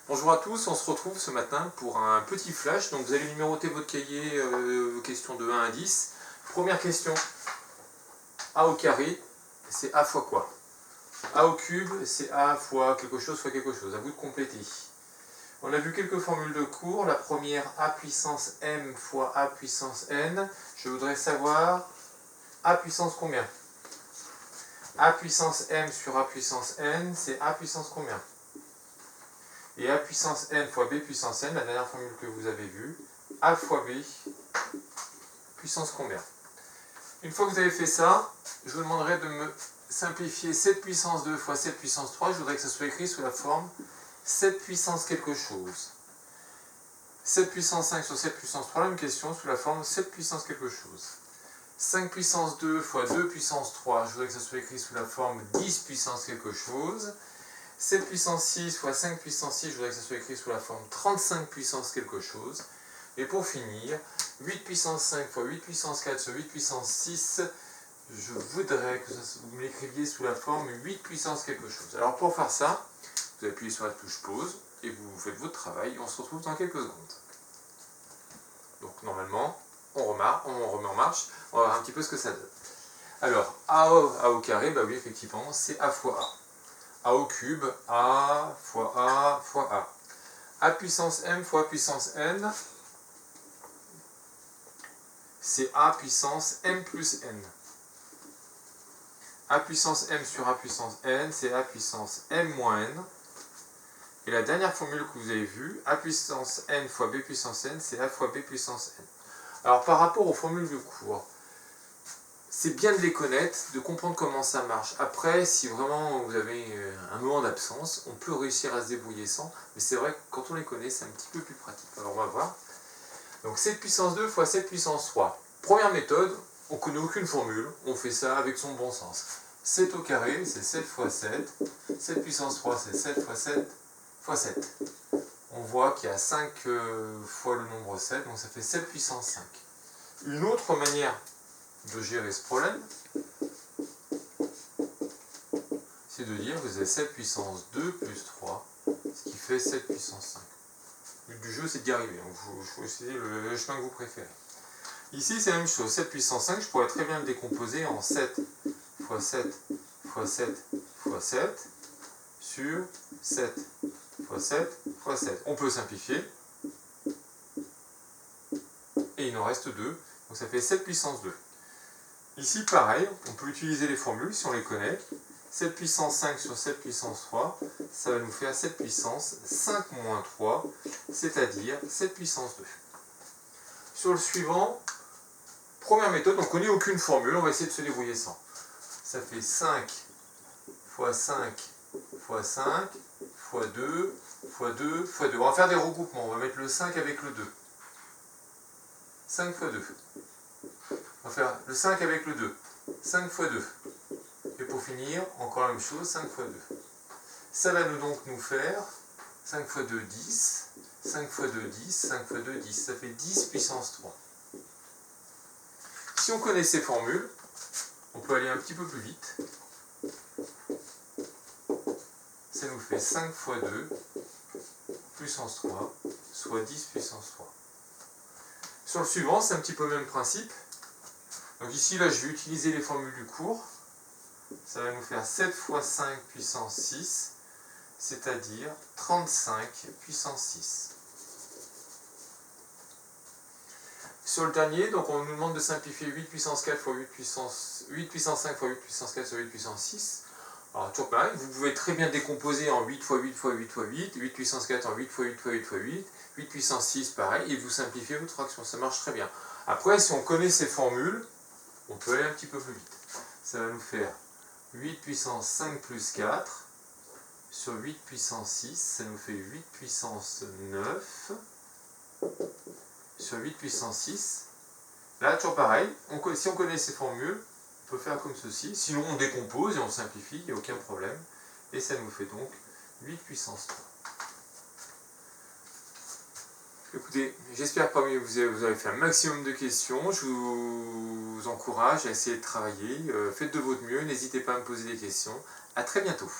Bonjour à tous, on se retrouve ce matin pour un petit flash. Donc vous allez numéroter votre cahier, vos questions de 1 à 10. Première question, a au carré, c'est a fois quoi? A au cube, c'est a fois quelque chose fois quelque chose. À vous de compléter. On a vu quelques formules de cours. La première, a puissance m fois a puissance n. Je voudrais savoir a puissance combien? A puissance m sur a puissance n, c'est a puissance combien? Et a puissance n fois b puissance n, la dernière formule que vous avez vue, a fois b puissance combien? Une fois que vous avez fait ça, je vous demanderai de me simplifier 7 puissance 2 fois 7 puissance 3. Je voudrais que ça soit écrit sous la forme 7 puissance quelque chose. 7 puissance 5 sur 7 puissance 3, la même question, sous la forme 7 puissance quelque chose. 5 puissance 2 fois 2 puissance 3, je voudrais que ça soit écrit sous la forme 10 puissance quelque chose. 7 puissance 6 fois 5 puissance 6, je voudrais que ça soit écrit sous la forme 35 puissance quelque chose. Et pour finir, 8 puissance 5 fois 8 puissance 4 sur 8 puissance 6, je voudrais que vous me l'écriviez sous la forme 8 puissance quelque chose. Alors pour faire ça, vous appuyez sur la touche pause et vous faites votre travail. On se retrouve dans quelques secondes. Donc normalement, on remet en marche. On va voir un petit peu ce que ça donne. Alors, a au carré, bah oui, effectivement, c'est a fois a. A au cube, a fois a fois a. A puissance m fois puissance n, c'est a puissance m plus n. A puissance m sur a puissance n, c'est a puissance m moins n. Et la dernière formule que vous avez vue, a puissance n fois b puissance n, c'est a fois b puissance n. Alors par rapport aux formules de cours, c'est bien de les connaître, de comprendre comment ça marche. Après, si vraiment vous avez un moment d'absence, on peut réussir à se débrouiller sans, mais c'est vrai que quand on les connaît, c'est un petit peu plus pratique. Alors on va voir. Donc 7 puissance 2 fois 7 puissance 3. Première méthode, on ne connaît aucune formule, on fait ça avec son bon sens. 7 au carré, c'est 7 fois 7. 7 puissance 3, c'est 7 fois 7 fois 7. On voit qu'il y a 5 fois le nombre 7, donc ça fait 7 puissance 5. Une autre manière de gérer ce problème, c'est de dire que vous avez 7 puissance 2 plus 3, ce qui fait 7 puissance 5. Le but du jeu, c'est d'y arriver, donc il faut essayer le chemin que vous préférez. Ici, c'est la même chose, 7 puissance 5, je pourrais très bien le décomposer en 7 fois 7 fois 7 fois 7 sur 7 fois 7 fois 7. On peut simplifier, et il en reste 2, donc ça fait 7 puissance 2. Ici, pareil, on peut utiliser les formules si on les connaît. 7 puissance 5 sur 7 puissance 3, ça va nous faire 7 puissance 5 moins 3, c'est-à-dire 7 puissance 2. Sur le suivant, première méthode, on ne connaît aucune formule, on va essayer de se débrouiller sans. Ça fait 5 fois 5 fois 5 fois 2 fois 2 fois 2. On va faire des regroupements, on va mettre le 5 avec le 2. 5 fois 2. On va faire le 5 avec le 2. 5 fois 2. Et pour finir, encore la même chose, 5 fois 2. Ça va donc nous faire 5 fois 2, 10. 5 fois 2, 10. 5 fois 2, 10. Ça fait 10 puissance 3. Si on connaît ces formules, on peut aller un petit peu plus vite. Ça nous fait 5 fois 2 puissance 3, soit 10 puissance 3. Sur le suivant, c'est un petit peu le même principe. Donc ici, là, je vais utiliser les formules du cours. Ça va nous faire 7 fois 5 puissance 6, c'est-à-dire 35 puissance 6. Sur le dernier, donc on nous demande de simplifier 8 puissance 4 fois 8 puissance 5 fois 8 puissance 4 sur 8 puissance 6. Alors toujours pareil, vous pouvez très bien décomposer en 8 fois 8 fois 8 fois 8, 8 puissance 4 en 8 fois 8 fois 8 fois 8, 8 puissance 6 pareil, et vous simplifiez votre fraction, ça marche très bien. Après, si on connaît ces formules, on peut aller un petit peu plus vite. Ça va nous faire 8 puissance 5 plus 4 sur 8 puissance 6, ça nous fait 8 puissance 9 sur 8 puissance 6. Là, toujours pareil, si on connaît ces formules, on peut faire comme ceci. Sinon, on décompose et on simplifie, il n'y a aucun problème. Et ça nous fait donc 8 puissance 3. Écoutez, j'espère que parmi vous avez fait un maximum de questions. Je vous encourage à essayer de travailler. Faites de votre mieux, n'hésitez pas à me poser des questions. À très bientôt.